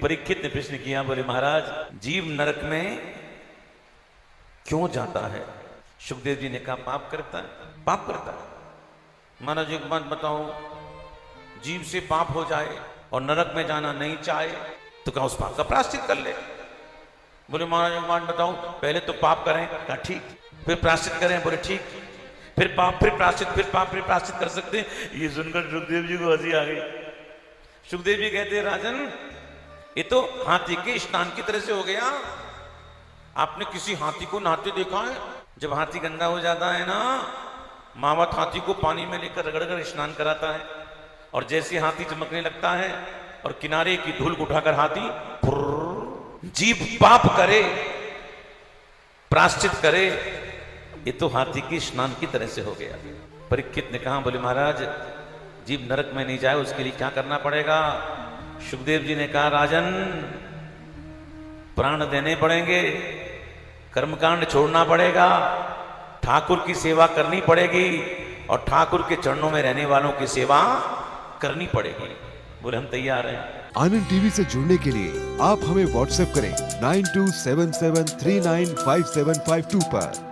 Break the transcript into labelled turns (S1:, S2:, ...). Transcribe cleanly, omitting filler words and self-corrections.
S1: परीक्षित ने प्रश्न किया, बोले महाराज जीव नरक में क्यों जाता है? सुखदेव जी ने कहा पाप करता है। पाप करता है। महाराज एक बात बताओ, जीव से पाप हो जाए और नरक में जाना नहीं चाहे तो क्या उस पाप का प्रायश्चित कर ले? बोले महाराज एक बात बताओ, पहले तो पाप करें। कहा ठीक। फिर प्रायश्चित करें? बोले ठीक। फिर पाप, फिर प्रायश्चित, फिर पाप, फिर प्रायश्चित कर सकते हैं। ये सुनकर सुखदेव जी को हंसी आ गई। सुखदेव जी कहते हैं राजन, ये तो हाथी के स्नान की तरह से हो गया। आपने किसी हाथी को नहाते देखा है? जब हाथी गंदा हो जाता है ना, मावत हाथी को पानी में लेकर रगड़कर स्नान कराता है, और जैसे हाथी चमकने लगता है और किनारे की धूल उठाकर हाथी जीव पाप करे, प्रायश्चित करे, ये तो हाथी की स्नान की तरह से हो गया। परीक्षित ने कहा, बोले महाराज जीव नरक में नहीं जाए उसके लिए क्या करना पड़ेगा? सुखदेव जी ने कहा राजन, प्राण देने पड़ेंगे, कर्मकांड छोड़ना पड़ेगा, ठाकुर की सेवा करनी पड़ेगी और ठाकुर के चरणों में रहने वालों की सेवा करनी पड़ेगी। बोले हम तैयार हैं।
S2: आनंद टीवी से जुड़ने के लिए आप हमें व्हाट्सएप करें 9277395752 पर।